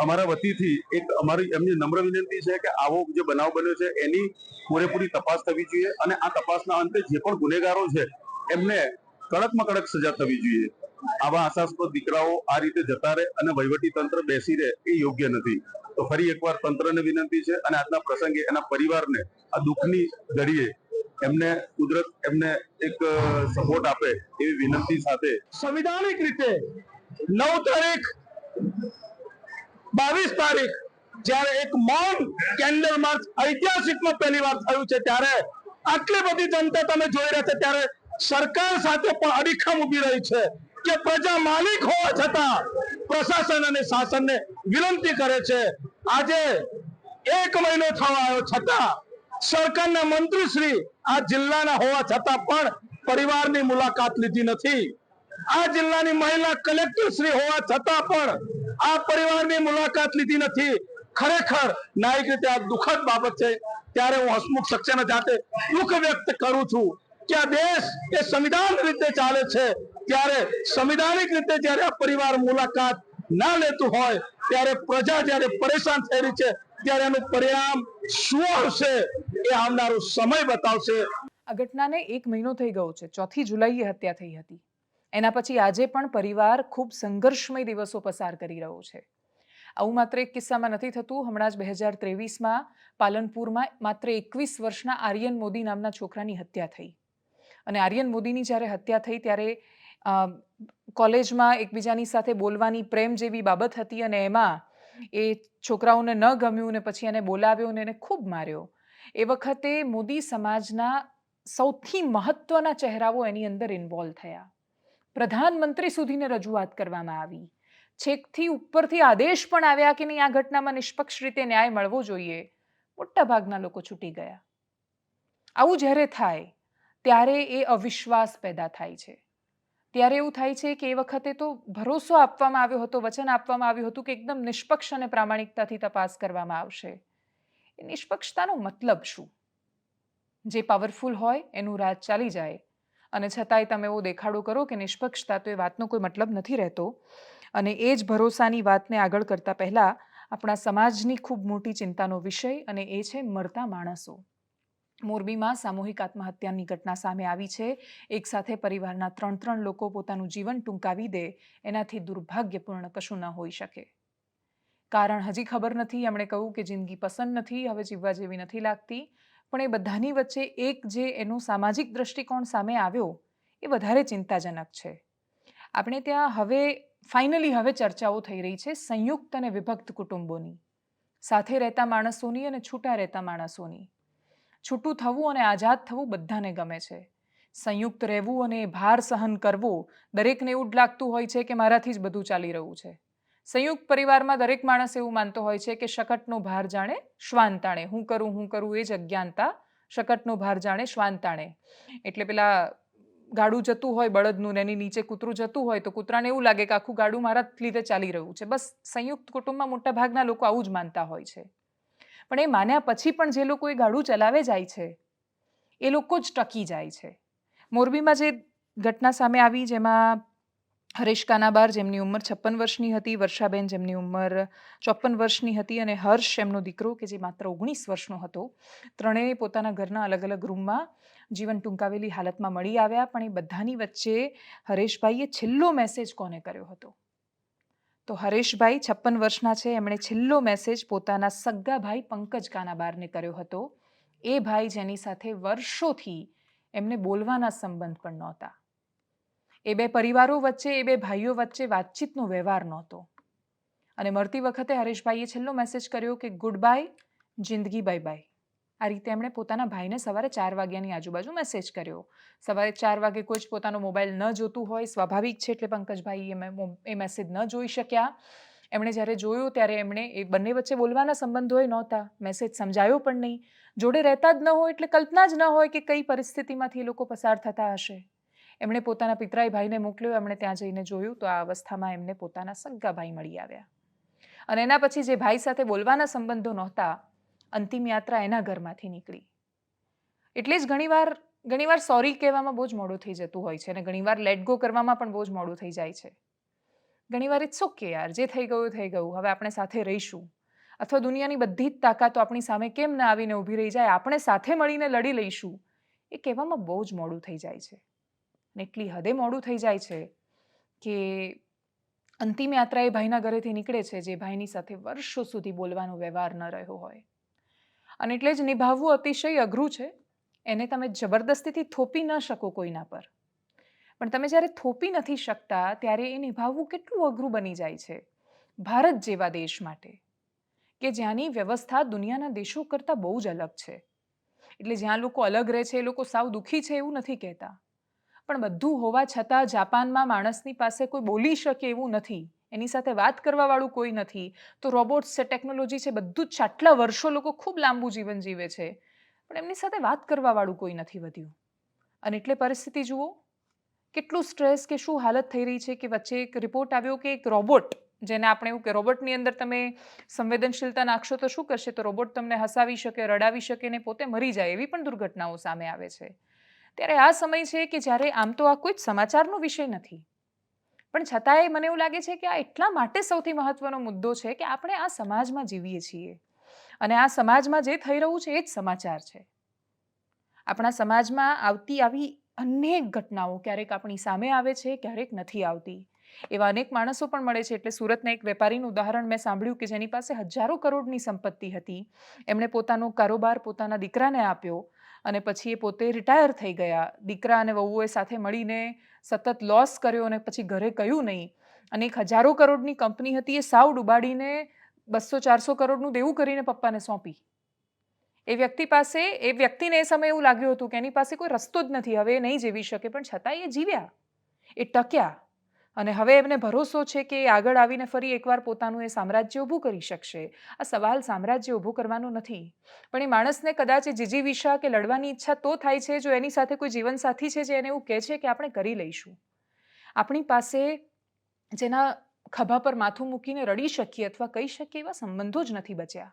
અમારા વતીથી એક અમારી એમની નમ્ર વિનંતી છે કે આવો જે બનાવ બન્યો છે એની પૂરેપૂરી તપાસ થવી જોઈએ અને આ તપાસના અંતે જે પણ ગુનેગારો છે એમને કડકમાં કડક સજા થવી જોઈએ. આવા આશાસ્પદ દીકરાઓ આ રીતે જતા રહે અને વહીવટી તંત્ર બેસી રહે એ યોગ્ય નથી. તો ફરી એકવાર તંત્રને વિનંતી છે અને આજના પ્રસંગે એના પરિવારને આ દુઃખની ઘડીએ એમને કુદરત એમને એક સપોર્ટ આપે એવી વિનંતી સાથે સંવિધાનિક રીતે 9 તારીખ 22 તારીખ જ્યારે એક મૌન કેન્ડલ માર્ચ ઐતિહાસિકમાં પહેલી વાર થયું છે, ત્યારે આટલી બધી જનતા તમે જોઈ રહ્યા છે, ત્યારે સરકાર સાથે પણ અડીખમ ઊભી રહી છે કે પ્રજા માલિક હોવા છતાં પ્રશાસન અને શાસનને વિનંતી કરે છે. આજે 1 મહિનો થવા આવ્યો છતાં સરકારના મંત્રીશ્રી આ જિલ્લાના હોવા છતાં પણ પરિવારની મુલાકાત લીધી નથી. આ જિલ્લાની મહિલા કલેક્ટરશ્રી હોવા છતાં પણ આ પરિવારની મુલાકાત લીધી નથી. ખરેખર ન્યાયિક રીતે આ દુઃખદ બાબત છે. ત્યારે હું હસમુખ સક્સેના જાતે દુઃખ વ્યક્ત કરું છું કે આ દેશ એ સંવિધાન રીતે ચાલે છે, ત્યારે સંવિધાનિક રીતે જ્યારે આ પરિવાર મુલાકાત ના લેતું હોય ત્યારે પ્રજા જ્યારે પરેશાન થઈ રહી છે, ત્યારે એનું પરિણામ શું આવશે એ આવનારો સમય બતાવશે. આ ઘટનાને 1 મહિનો થઈ ગયો છે. 4મી જુલાઈએ હત્યા થઈ હતી. એના પછી આજે પણ પરિવાર ખૂબ સંઘર્ષમય દિવસો પસાર કરી રહ્યો છે. આવું માત્ર એક કિસ્સામાં નથી થતું. હમણાં જ 2023માં પાલનપુરમાં માત્ર 21 વર્ષના આર્યન મોદી નામના છોકરાની હત્યા થઈ. અને આર્યન મોદીની જ્યારે હત્યા થઈ ત્યારે કોલેજમાં એકબીજાની સાથે બોલવાની પ્રેમ જેવી બાબત હતી અને એમાં એ છોકરાઓને ન ગમ્યું ને પછી એને બોલાવ્યો ને એને ખૂબ માર્યો. એ વખતે મોદી સમાજના સૌથી મહત્વના ચહેરાઓ એની અંદર ઇન્વોલ્વ થયા. પ્રધાનમંત્રી સુધીને રજૂઆત કરવામાં આવી. છેકથી ઉપરથી આદેશ પણ આવ્યા કે નહીં, આ ઘટનામાં નિષ્પક્ષ રીતે ન્યાય મળવો જોઈએ. મોટાભાગના લોકો છૂટી ગયા. આવું જ્યારે થાય ત્યારે એ અવિશ્વાસ પેદા થાય છે. ત્યારે એવું થાય છે કે એ વખતે તો ભરોસો આપવામાં આવ્યો હતો, વચન આપવામાં આવ્યું હતું કે એકદમ નિષ્પક્ષ અને પ્રામાણિકતાથી તપાસ કરવામાં આવશે. એ નિષ્પક્ષતાનો મતલબ શું? જે પાવરફુલ હોય એનું રાજ ચાલી જાય અને છતાંય તમે એવો દેખાડો કરો કે નિષ્પક્ષતા, તો એ વાતનો કોઈ મતલબ નથી રહેતો. અને એ જ ભરોસાની વાતને આગળ કરતા પહેલા આપણા સમાજની ખૂબ મોટી ચિંતાનો વિષય, અને એ છે મરતા માણસો. મોરબીમાં સામૂહિક આત્મહત્યાની ઘટના સામે આવી છે. એક સાથે પરિવારના 3 લોકો પોતાનું જીવન ટૂંકાવી દે એનાથી દુર્ભાગ્યપૂર્ણ કશું ન હોઈ શકે. કારણ હજી ખબર નથી. એમણે કહ્યું કે જિંદગી પસંદ નથી, હવે જીવવા જેવી નથી લાગતી. પણ એ બધાની વચ્ચે એક જે એનો સામાજિક દૃષ્ટિકોણ સામે આવ્યો એ વધારે ચિંતાજનક છે. આપણે ત્યાં હવે ચર્ચાઓ થઈ રહી છે સંયુક્ત અને વિભક્ત કુટુંબોની, સાથે રહેતા માણસોની અને છૂટા રહેતા માણસોની. છૂટું થવું અને આઝાદ થવું બધાને ગમે છે. સંયુક્ત રહેવું અને ભાર સહન કરવો દરેકને એવું જ લાગતું હોય છે કે મારાથી જ બધું ચાલી રહ્યું છે. સંયુક્ત પરિવારમાં દરેક માણસ એવું માનતો હોય છે કે શકટનો ભાર જાણે શ્વાન તાણે. હું કરું એ જ અજ્ઞાનતા, શકટનો ભાર જાણે શ્વાન તાણે. એટલે પેલા ગાડું જતું હોય બળદનું ને એની નીચે કૂતરું જતું હોય તો કૂતરાને એવું લાગે કે આખું ગાડું મારા જ લીધે ચાલી રહ્યું છે. બસ સંયુક્ત કુટુંબમાં મોટા ભાગના લોકો આવું જ માનતા હોય છે. પણ એ માન્યા પછી પણ જે લોકો એ ગાડું ચલાવે જાય છે એ લોકો જ ટકી જાય છે. મોરબીમાં જે ઘટના સામે આવી જેમાં હરેશ કાનાબાર જેમની ઉંમર 56 વર્ષની હતી, વર્ષાબેન જેમની ઉંમર 54 વર્ષની હતી અને હર્ષ એમનો દીકરો કે જે માત્ર 19 વર્ષનો હતો, ત્રણેય પોતાના ઘરના અલગ અલગ રૂમમાં જીવન ટૂંકાવેલી હાલતમાં મળી આવ્યા. પણ એ બધાની વચ્ચે હરેશભાઈએ છેલ્લો મેસેજ કોને કર્યો હતો? તો હરેશભાઈ 56 વર્ષના છે. એમણે છેલ્લો મેસેજ પોતાના સગ્ગા ભાઈ પંકજ કાનાબારને કર્યો હતો. એ ભાઈ જેની સાથે વર્ષોથી એમને બોલવાના સંબંધ પણ નહોતા. એ બે પરિવારો વચ્ચે, એ બે ભાઈઓ વચ્ચે વાતચીતનો વ્યવહાર નહોતો. અને મળતી વખતે હરેશભાઈએ છેલ્લો મેસેજ કર્યો કે ગુડ બાય, જિંદગી બાય બાય. આ રીતે એમણે પોતાના ભાઈને સવારે 4 વાગ્યાની આજુબાજુ મેસેજ કર્યો. સવારે 4 વાગે કોઈ જ પોતાનો મોબાઈલ ન જોતું હોય, સ્વાભાવિક છે. એટલે પંકજભાઈ એ મેસેજ ન જોઈ શક્યા. એમણે જ્યારે જોયો ત્યારે એમણે એ બંને વચ્ચે બોલવાના સંબંધોય નહોતા, મેસેજ સમજાયો પણ નહીં. જોડે રહેતા જ ન હોય એટલે કલ્પના જ ન હોય કે કઈ પરિસ્થિતિમાંથી એ લોકો પસાર થતા હશે. એમણે પોતાના પિતરાઈ ભાઈને મોકલ્યો. એમણે ત્યાં જઈને જોયું તો આ અવસ્થામાં એમને પોતાના સગ્ગા ભાઈ મળી આવ્યા. અને એના પછી જે ભાઈ સાથે બોલવાના સંબંધો નહોતા, અંતિમ યાત્રા એના ઘરમાંથી નીકળી. એટલે જ ઘણીવાર સોરી કહેવામાં બહુ જ મોડું થઈ જતું હોય છે અને ઘણીવાર લેટ ગો કરવામાં પણ બહુ જ મોડું થઈ જાય છે. ઘણીવાર ઇટ્સ ઓકે યાર, જે થઈ ગયું થઈ ગયું, હવે આપણે સાથે રહીશું. અથવા દુનિયાની બધી જ તાકાતો આપણી સામે કેમ ના આવીને ઊભી રહી જાય, આપણે સાથે મળીને લડી લઈશું, એ કહેવામાં બહુ જ મોડું થઈ જાય છે. અને એટલી હદે મોડું થઈ જાય છે કે અંતિમ યાત્રા એ ભાઈના ઘરેથી નીકળે છે જે ભાઈની સાથે વર્ષો સુધી બોલવાનો વ્યવહાર ન રહ્યો હોય. અને એટલે જ નિભાવવું અતિશય અઘરું છે. એને તમે જબરદસ્તીથી થોપી ન શકો કોઈના પર. પણ તમે જ્યારે થોપી નથી શકતા ત્યારે એ નિભાવવું કેટલું અઘરું બની જાય છે ભારત જેવા દેશ માટે, કે જ્યાંની વ્યવસ્થા દુનિયાના દેશો કરતાં બહુ જ અલગ છે. એટલે જ્યાં લોકો અલગ રહે છે એ લોકો સાવ દુઃખી છે એવું નથી કહેતા. પણ બધું હોવા છતાં જાપાનમાં માણસની પાસે કોઈ બોલી શકે એવું નથી, એની સાથે વાત કરવાવાળું કોઈ નથી. તો રોબોટ્સ છે, ટેકનોલોજી છે, બધું જ આટલા વર્ષો લોકો ખૂબ લાંબુ જીવન જીવે છે, પણ એમની સાથે વાત કરવાવાળું કોઈ નથી વધ્યું. અને એટલે પરિસ્થિતિ જુઓ, કેટલું સ્ટ્રેસ કે શું હાલત થઈ રહી છે કે વચ્ચે એક રિપોર્ટ આવ્યો કે એક રોબોટ, જેને આપણે એવું કે રોબોટની અંદર તમે સંવેદનશીલતા નાખશો તો શું કરશે? તો રોબોટ તમને હસાવી શકે, રડાવી શકે ને પોતે મરી જાય, એવી પણ દુર્ઘટનાઓ સામે આવે છે. ત્યારે આ સમય છે કે જ્યારે આમ તો આ કોઈ જ સમાચારનો વિષય નથી, પણ છતાંય મને એવું લાગે છે કે આ એટલા માટે સૌથી મહત્વનો મુદ્દો છે કે આપણે આ સમાજમાં જીવીએ છીએ અને આ સમાજમાં જે થઈ રહ્યું છે એ જ સમાચાર છે. આપણા સમાજમાં આવતી આવી અનેક ઘટનાઓ ક્યારેક આપણી સામે આવે છે, ક્યારેક નથી આવતી. એવા અનેક માણસો પણ મળે છે. એટલે સુરતના એક વેપારીનું ઉદાહરણ મેં સાંભળ્યું કે જેની પાસે હજારો કરોડની સંપત્તિ હતી. એમણે પોતાનો કારોબાર પોતાના દીકરાને આપ્યો અને પછી એ પોતે રિટાયર થઈ ગયા. દીકરા અને વહુએ સાથે મળીને સતત લોસ કર્યો અને પછી ઘરે કહ્યું નહીં. અને એક હજારો કરોડની કંપની હતી, એ સાવ ડૂબાડીને 200-400 કરોડનું દેવું કરીને પપ્પાને સોંપી. એ વ્યક્તિને એ સમયે એવું લાગ્યું હતું કે એની પાસે કોઈ રસ્તો જ નથી, હવે એ નહીં જીવી શકે, પણ છતાંય એ જીવ્યા, એ ટક્યા. અને હવે એમને ભરોસો છે કે એ આગળ આવીને ફરી એકવાર પોતાનું એ સામ્રાજ્ય ઊભું કરી શકશે. આ સવાલ સામ્રાજ્ય ઊભું કરવાનો નથી, પણ એ માણસને કદાચ જીજીવિષા કે લડવાની ઈચ્છા તો થાય છે જો એની સાથે કોઈ જીવનસાથી છે જે એને એવું કહે છે કે આપણે કરી લઈશું. આપણી પાસે જેના ખભા પર માથું મૂકીને રડી શકીએ અથવા કહી શકીએ એવા સંબંધો જ નથી બચ્યા.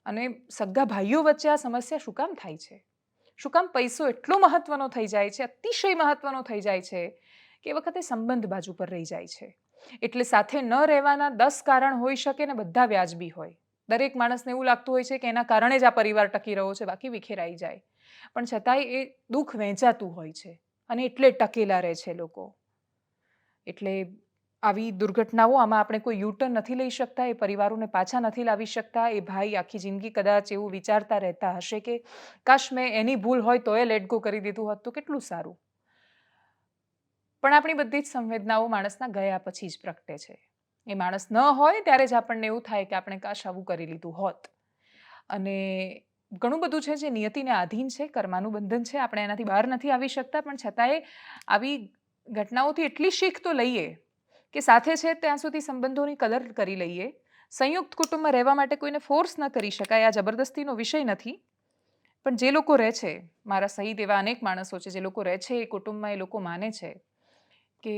અને સગા ભાઈઓ વચ્ચે આ સમસ્યા શું કામ થાય છે? શું કામ પૈસો એટલો મહત્વનો થઈ જાય છે, અતિશય મહત્વનો થઈ જાય છે કે એ વખતે સંબંધ બાજુ પર રહી જાય છે. એટલે સાથે ન રહેવાના 10 કારણ હોઈ શકે ને બધા વ્યાજબી હોય. દરેક માણસને એવું લાગતું હોય છે કે એના કારણે જ આ પરિવાર ટકી રહ્યો છે, બાકી વિખેરાઈ જાય. પણ છતાંય એ દુઃખ વહેંચાતું હોય છે અને એટલે ટકેલા રહે છે લોકો. એટલે આવી દુર્ઘટનાઓ, આમાં આપણે કોઈ યુટર્ન નથી લઈ શકતા, એ પરિવારોને પાછા નથી લાવી શકતા. એ ભાઈ આખી જિંદગી કદાચ એવું વિચારતા રહેતા હશે કે કાશ મેં એની ભૂલ હોય તો એ લેટ ગો કરી દીધું હોત તો કેટલું સારું. પણ આપણી બધી જ સંવેદનાઓ માણસના ગયા પછી જ પ્રગટે છે. એ માણસ ન હોય ત્યારે જ આપણને એવું થાય કે આપણે કાશ આવું કરી લીધું હોત. અને ઘણું બધું છે જે નિયતિને આધીન છે, કર્માનું બંધન છે, આપણે એનાથી બહાર નથી આવી શકતા. પણ છતાંય આવી ઘટનાઓથી એટલી શીખ તો લઈએ કે સાથે છે ત્યાં સુધી સંબંધોની કદર કરી લઈએ. સંયુક્ત કુટુંબમાં રહેવા માટે કોઈને ફોર્સ ન કરી શકાય, આ જબરદસ્તીનો વિષય નથી. પણ જે લોકો રહે છે, મારા સહિત એવા અનેક માણસો છે જે લોકો રહે છે એ કુટુંબમાં, એ લોકો માને છે કે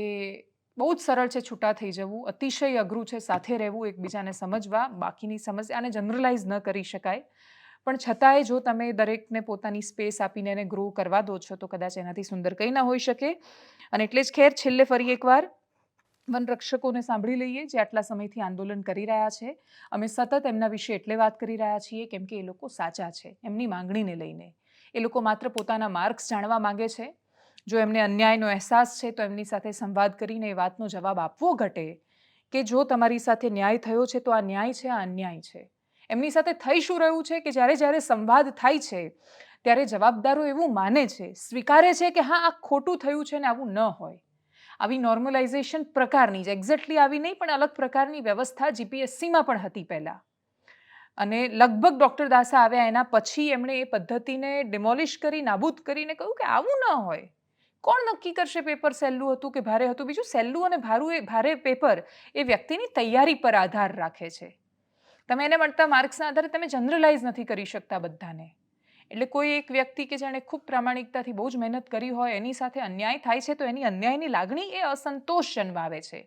બહુ જ સરળ છે છૂટા થઈ જવું, અતિશય અઘરું છે સાથે રહેવું, એકબીજાને સમજવા. બાકીની સમસ્યાને જનરલાઇઝ ન કરી શકાય, પણ છતાંય જો તમે દરેકને પોતાની સ્પેસ આપીને એને ગ્રો કરવા દો છો તો કદાચ એનાથી સુંદર કંઈ ના હોઈ શકે. અને એટલે જ ખેર છેલ્લે ફરી એકવાર વનરક્ષકોને સાંભળી લઈએ જે આટલા સમયથી આંદોલન કરી રહ્યા છે. અમે સતત એમના વિશે એટલે વાત કરી રહ્યા છીએ કેમ કે એ લોકો સાચા છે એમની માંગણીને લઈને. એ લોકો માત્ર પોતાના માર્ક્સ જાણવા માંગે છે. જો એમને અન્યાયનો અહેસાસ છે તો એમની સાથે સંવાદ કરીને એ વાતનો જવાબ આપવો ઘટે કે જો તમારી સાથે ન્યાય થયો છે તો આ ન્યાય છે, આ અન્યાય છે. એમની સાથે થઈ શું રહ્યું છે કે જ્યારે જ્યારે સંવાદ થાય છે ત્યારે જવાબદારો એવું માને છે, સ્વીકારે છે કે હા આ ખોટું થયું છે ને આવું ન હોય. આવી નોર્મલાઇઝેશન પ્રકારની જ, એક્ઝેક્ટલી આવી નહીં પણ અલગ પ્રકારની વ્યવસ્થા જીપીએસસીમાં પણ હતી પહેલાં. અને લગભગ ડૉક્ટર દાસા આવ્યા એના પછી એમણે એ પદ્ધતિને ડિમોલિશ કરી, નાબૂદ કરીને કહ્યું કે આવું ન હોય. કોણ નક્કી કરશે પેપર સહેલું હતું કે ભારે હતું? બીજું સહેલું અને ભારે પેપર એ વ્યક્તિની તૈયારી પર આધાર રાખે છે. તમે એને મળતા માર્ક્સના આધારે તમે જનરલાઇઝ નથી કરી શકતા બધાને. એટલે કોઈ એક વ્યક્તિ કે જેણે ખૂબ પ્રામાણિકતાથી બહુ જ મહેનત કરી હોય એની સાથે અન્યાય થાય છે તો એની અન્યાયની લાગણી એ અસંતોષ જન્માવે છે.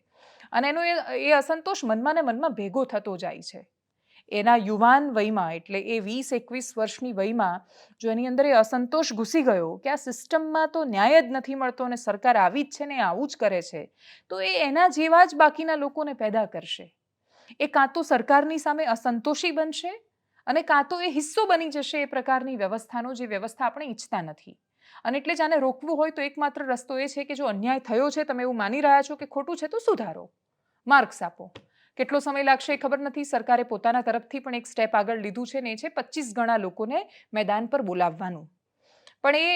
અને એનો એ અસંતોષ મનમાં ને મનમાં ભેગો થતો જાય છે. એના યુવાન વયમાં, એટલે એ 20-21 વર્ષની વયમાં જો એની અંદર એ અસંતોષ ઘૂસી ગયો કે આ સિસ્ટમમાં તો ન્યાય જ નથી મળતો અને સરકાર આવી જ છે ને આવું જ કરે છે, તો એ એના જેવા જ બાકીના લોકોને પેદા કરશે. એ કાં તો સરકારની સામે અસંતોષી બનશે અને કાં તો એ હિસ્સો બની જશે એ પ્રકારની વ્યવસ્થાનો, જે વ્યવસ્થા આપણે ઈચ્છતા નથી. અને એટલે જ આને રોકવું હોય તો એકમાત્ર રસ્તો એ છે કે જો અન્યાય થયો છે, તમે એવું માની રહ્યા છો કે ખોટું છે, તો સુધારો, માર્ક્સ આપો. કેટલો સમય લાગશે એ ખબર નથી. સરકારે પોતાના તરફથી પણ એક સ્ટેપ આગળ લીધું છે ને એ છે 25 ગણા લોકોને મેદાન પર બોલાવવાનું. પણ એ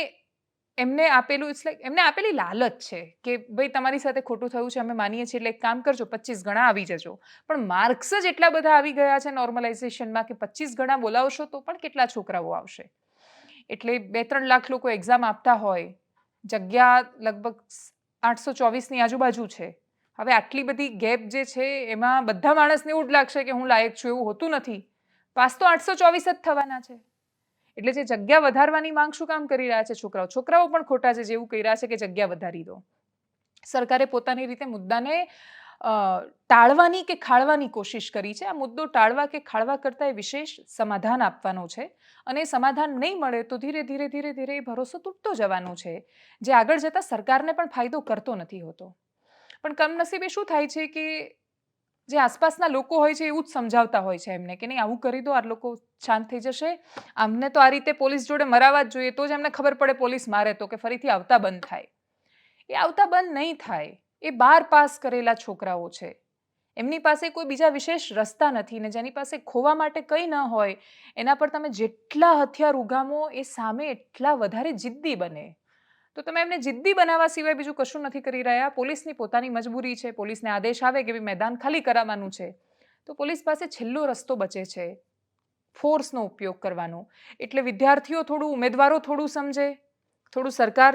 એમને આપેલું, ઇટ્સ લાઈક એમને આપેલી લાલચ છે કે ભાઈ તમારી સાથે ખોટું થયું છે, અમે માનીએ છીએ એટલે એક કામ કરજો, 25 ગણા આવી જજો. પણ માર્ક્સ જ એટલા બધા આવી ગયા છે નોર્મલાઇઝેશનમાં કે 25 ગણા બોલાવશો તો પણ કેટલા છોકરાઓ આવશે? એટલે 2-3 લાખ લોકો એક્ઝામ આપતા હોય, જગ્યા લગભગ 824ની આજુબાજુ છે. હવે આટલી બધી ગેપ જે છે એમાં બધા માણસને એવું જ લાગશે કે હું લાયક છું, એવું હોતું નથી. પાસ તો 824 જ થવાના છે. એટલે જે જગ્યા વધારવાની માંગ શું કામ કરી રહ્યા છે છોકરાઓ? છોકરાઓ પણ ખોટા છે જેવું કહી રહ્યા છે કે જગ્યા વધારી દો. સરકારે પોતાની રીતે મુદ્દાને ટાળવાની કે ખાળવાની કોશિશ કરી છે. આ મુદ્દો ટાળવા કે ખાળવા કરતાં એ વિશેષ સમાધાન આપવાનો છે. અને એ સમાધાન નહીં મળે તો ધીરે ધીરે એ ભરોસો તૂટતો જવાનો છે, જે આગળ જતાં સરકારને પણ ફાયદો કરતો નથી હોતો. પણ કમનસીબે શું થાય છે કે જે આસપાસના લોકો હોય છે એવું જ સમજાવતા હોય છે એમને કે નહીં આવું કરી દો, આ લોકો શાંત થઈ જશે, આમને તો આ રીતે પોલીસ જોડે મરાવા જ જોઈએ, તો જ એમને ખબર પડે પોલીસ મારે તો કે ફરીથી આવતા બંધ થાય. એ આવતા બંધ નહીં થાય. એ 12 પાસ કરેલા છોકરાઓ છે, એમની પાસે કોઈ બીજા વિશેષ રસ્તા નથી ને જેની પાસે ખોવા માટે કંઈ ન હોય એના પર તમે જેટલા હથિયાર ઉગામો એ સામે એટલા વધારે જિદ્દી બને. તો તમે એમને જિદ્દી બનાવવા સિવાય બીજું કશું નથી કરી રહ્યા. પોલીસની પોતાની મજબૂરી છે, પોલીસને આદેશ આવે કે મેદાન ખાલી કરાવવાનું છે તો પોલીસ પાસે છેલ્લો રસ્તો બચે છે ફોર્સનો ઉપયોગ કરવાનો. એટલે વિદ્યાર્થીઓ થોડું, ઉમેદવારો થોડું સમજે, થોડું સરકાર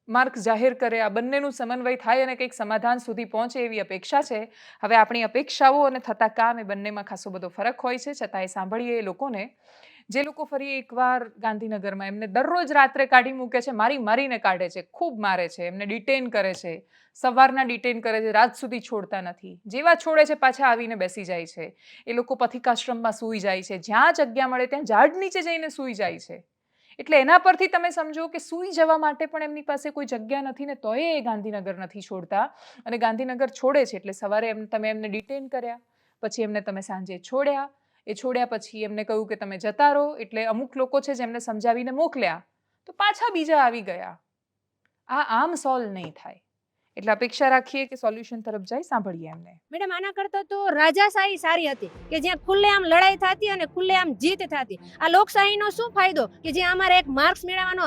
માર્ક્સ જાહેર કરે, આ બંનેનું સમન્વય થાય અને કંઈક સમાધાન સુધી પહોંચે એવી અપેક્ષા છે. હવે આપણી અપેક્ષાઓ અને થતા કામ એ બંનેમાં ખાસો બધો ફરક હોય છે, છતાં એ સાંભળીએ એ લોકોને જે લોકો ફરી એકવાર ગાંધીનગરમાં એમને દરરોજ રાત્રે કાઢી મૂકે છે, મારીને કાઢે છે, ખૂબ મારે છે, એમને ડિટેન કરે છે, સવારના ડિટેન કરે છે, રાત સુધી છોડતા નથી. જેવા છોડે છે પાછા આવીને બેસી જાય છે. એ લોકો પથિકાશ્રમમાં સૂઈ જાય છે, જ્યાં જગ્યા મળે ત્યાં ઝાડ નીચે જઈને સૂઈ જાય છે. એટલે એના પરથી તમે સમજો કે સૂઈ જવા માટે પણ એમની પાસે કોઈ જગ્યા નથી ને તોય એ ગાંધીનગર નથી છોડતા. અને ગાંધીનગર છોડે છે એટલે સવારે તમે એમને ડિટેન કર્યા, પછી એમને તમે સાંજે છોડ્યા, એ છોડ્યા પછી એમને કહ્યું કે તમે જતા રહો, એટલે અમુક લોકો છે જેમને સમજાવીને મોકલ્યા તો પાછા બીજા આવી ગયા. આ આમ સોલ્વ નહીં થાય, એટલે અપેક્ષા રાખીએ કે સોલ્યુશન તરફ જાય. સાંભળીએ એમને. મેડમ આના કરતાં તો રાજાશાહી સારી હતી કે જ્યાં ખુલ્લેઆમ લડાઈ થતી અને ખુલ્લેઆમ જીત થતી. આ લોકશાહીનો શું ફાયદો કે જ્યાં અમારે એક માર્ક્સ મેળવવાનો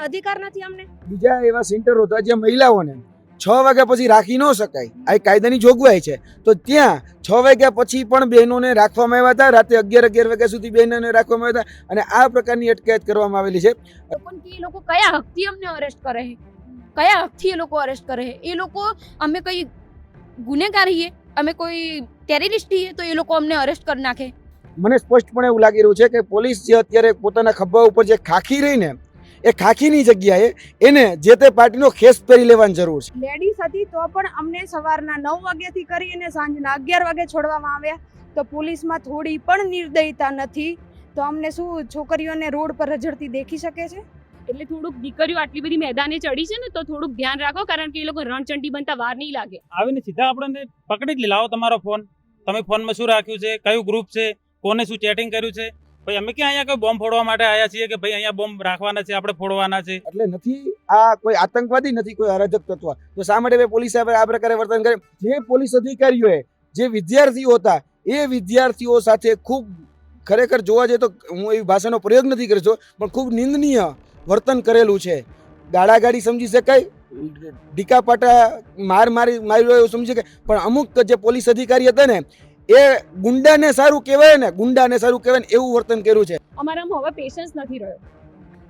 અધિકાર નથી અમને. બીજા એવા સેન્ટરો હતા જ્યાં મહિલાઓને 6 વાગ્યા પછી રાખી ન શકાય, આ કાયદાની જોગવાઈ છે, તો ત્યાં 6 વાગ્યા પછી પણ બહેનોને રાખવામાં આવ્યા હતા. રાતે 11 વાગ્યા સુધી બહેનોને રાખવામાં આવ્યા હતા અને આ પ્રકારની અટકાયત કરવામાં આવેલી છે. એ લોકો કયા હકથી અમને અરેસ્ટ કરે છે? કયા હકથી એ લોકો અરેસ્ટ કરે છે? એ લોકો અમે કઈ ગુનેગાર છીએ, અમે કોઈ ટેરરિસ્ટ છીએ તો એ લોકો અમને અરેસ્ટ કરી નાખે? મને સ્પષ્ટપણે એવું લાગી રહ્યું છે કે પોલીસ જે અત્યારે પોતાના ખભા ઉપર જે ખાખી રહીને એ ખાખીની જગ્યાએ એને જે તે પાર્ટીનો ખેસ પહેરી લેવાની જરૂર છે. લેડીઝ હતી તો પણ અમને સવારના 9 વાગ્યાથી કરી અને સાંજના 11 વાગે છોડવામાં આવ્યા. તો પોલીસમાં થોડી પણ નિર્દયતા નથી તો અમને શું છોકરીઓને રોડ પર રઝળતી દેખી શકે છે? એટલે થોડુંક દીકરીઓ આટલી બધી મેદાને ચડી છે ને તો થોડુંક ધ્યાન રાખો, કારણ કે એ લોકો રણચંડી બનતા વાર નહીં લાગે. આવીને સીધા આપણને પકડી જ લે, લાવો તમારો ફોન, તમે ફોનમાં શું રાખ્યું છે, કયું ગ્રુપ છે, કોને શું ચેટિંગ કર્યું છે. ભાઈ અમે ક્યાં અહીંયા કોઈ બોમ્બ ફોડવા માટે આવ્યા છીએ કે ભાઈ અહીંયા બોમ્બ રાખવાના છે, આપણે ફોડવાના છે? એટલે નથી આ કોઈ આતંકવાદી નથી, કોઈ અરાજક તત્વ. તો શા માટે પોલીસે આ પ્રકારે વર્તન કરે? જે પોલીસ અધિકારીઓએ જે વિદ્યાર્થીઓ હતા એ વિદ્યાર્થીઓ સાથે ખૂબ ખરેખર જોવા જઈએ તો હું એવી ભાષાનો પ્રયોગ નથી કરતો પણ ખૂબ નિંદનીય વર્તન કરેલું છે. ગાળાગાડી સમજી શકાય, ડીકાપાટા માર્યો એવું સમજી શકાય, પણ અમુક જે પોલીસ અધિકારી હતા ને એ ગુંડાને સારું કહેવાય ને એવું વર્તન કર્યું છે. અમારામાં હવે પેશન્સ નથી રહ્યો.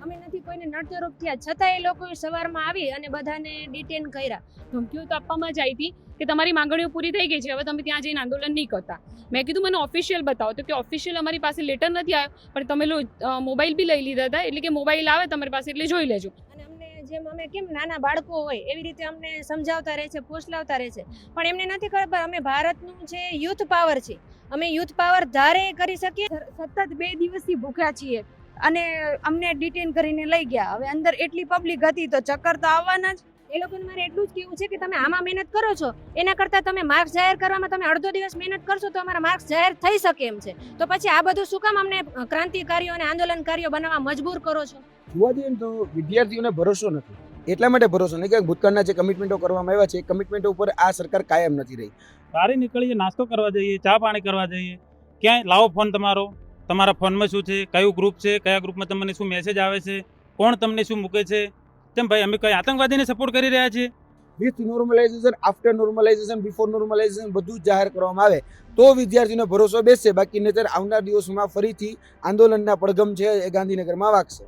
અમે નથી કોઈને નડતરોપ થયા છતાં એ લોકો સવારમાં આવી અને બધાને ડિટેન કર્યા. ધમકીઓ તો આપવામાં જ આવી હતી કે તમારી માંગણીઓ પૂરી થઈ ગઈ છે, હવે તમે ત્યાં જઈને આંદોલન નહીં કરતા. મેં કીધું મને ઓફિશિયલ બતાવો, તો કે ઓફિશિયલ અમારી પાસે લેટર નથી આવ્યો, પણ તમે મોબાઈલ બી લઈ લીધા હતા, એટલે કે મોબાઈલ આવે તમારી પાસે એટલે જોઈ લેજો. અને અમને જેમ અમે કેમ નાના બાળકો હોય એવી રીતે અમને સમજાવતા રહે છે, પોષલાવતા રહે છે, પણ એમને નથી ખબર અમે ભારતનું જે યુથ પાવર છે, અમે યુથ પાવર ધારે કરી શકીએ. સતત 2 દિવસથી ભૂખ્યા છીએ અને અમને ડિટેન કરીને લઈ ગયા. હવે અંદર એટલી પબ્લિક હતી તો ચક્કર તો આવવાના જ. એ લોકોને મારે એટલું જ કહેવું છે કે તમે આમાં મહેનત કરો છો એના કરતાં તમે માર્ક્સ જાહેર કરવામાં તમે અડધો દિવસ મહેનત કરશો તો અમારા માર્ક્સ જાહેર થઈ શકે એમ છે. તો પછી આ બધું શું કામ અમને ક્રાંતિકારીઓ અને આંદોલનકારીઓ બનાવવા મજબૂર કરો છો? જોવા જઈએ તો વિદ્યાર્થીઓને ભરોસો નથી. એટલા માટે ભરોસો નહીં કે ભૂતકાળના જે કમિટમેન્ટો કરવામાં આવ્યા છે એ કમિટમેન્ટો ઉપર આ સરકાર કાયમ નથી રહી. બહાર નીકળીએ, નાસ્તો કરવા જઈએ, ચા પાણી કરવા જઈએ, ક્યાંય લાવો ફોન તમારો, તમારા ફોનમાં શું છે, કયું ગ્રુપ છે, કયા ગ્રુપમાં તમને શું મેસેજ આવે છે, કોણ તમને શું મૂકે છે. તેમ ભાઈ અમે કઈ આતંકવાદીને સપોર્ટ કરી રહ્યા છીએ? With normalisation, after normalisation, before normalisation બધું જ જાહેર કરવામાં આવે તો વિદ્યાર્થીઓને ભરોસો બેસશે. બાકી નહીંતર આવનાર દિવસોમાં ફરીથી આંદોલનના પડઘમ છે એ ગાંધીનગરમાં વાગશે.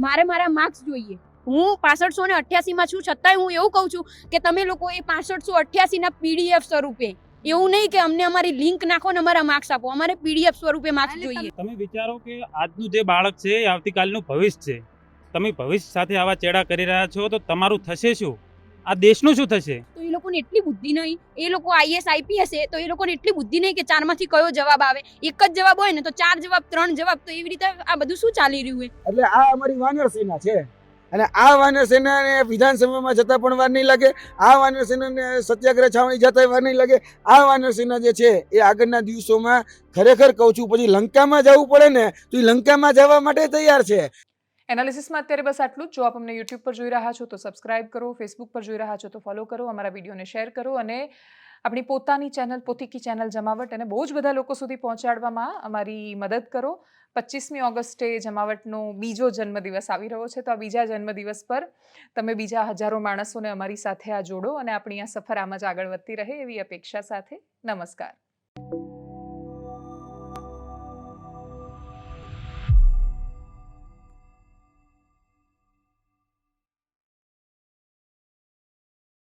મારે મારા માર્ક્સ જોઈએ. હું 6588 છું, છતાંય હું એવું કહું છું કે તમે લોકો એ 6588 ના PDF સ્વરૂપે, એવું નહીં કે અમને અમારી લિંક નાખો ને અમારા માર્ક્સ આપો, અમારે PDF સ્વરૂપે માર્ક્સ જોઈએ. તમે વિચારો કે આજનું જે બાળક છે એ આવતીકાલનું ભવિષ્ય છે. તમે ભવિષ્ય સાથે આવા ચેડા કરી રહ્યા છો તો તમારું થશે શું? આ દેશનું શું થશે? તો એ લોકોને એટલી બુદ્ધિ નહીં, એ લોકો IAS IPS છે તો એ લોકોને એટલી બુદ્ધિ નહીં કે 4માંથી કયો જવાબ આવે. એક જ જવાબ હોય ને તો 4 જવાબ 3 જવાબ, તો એવી રીતે આ બધું શું ચાલી રહ્યું છે? એટલે આ અમારી વાનર સેના છે અને આ વાનર સેનાને વિધાનસભામાં જતા પણ વાર નહીં લાગે, આ વાનર સેનાને સત્યાગ્રહ છાવણી જતા વાર નહીં લાગે. આ વાનર સેના જે છે એ આગળના દિવસોમાં ખરેખર કહું છું પછી લંકામાં જવું પડે ને તો એ લંકામાં જવા માટે તૈયાર છે. એનાલિસિસમાં અત્યારે બસ આટલું જ. જો આપ અમને યુટ્યુબ પર જોઈ રહ્યા છો તો સબસ્ક્રાઇબ કરો, ફેસબુક પર જોઈ રહ્યા છો તો ફોલો કરો, અમારા વિડીયોને શેર કરો અને આપણી પોતાની ચેનલ પોતીકી ચેનલ જમાવટ અને બહુ જ બધા લોકો સુધી પહોંચાડવામાં અમારી મદદ કરો. 25મી ઓગસ્ટે જમાવટનો બીજો જન્મદિવસ આવી રહ્યો છે, તો આ બીજા જન્મદિવસ પર તમે બીજા હજારો માણસોને અમારી સાથે આ જોડો અને આપણી આ સફર આમ જ આગળ વધતી રહે એવી અપેક્ષા સાથે. નમસ્કાર.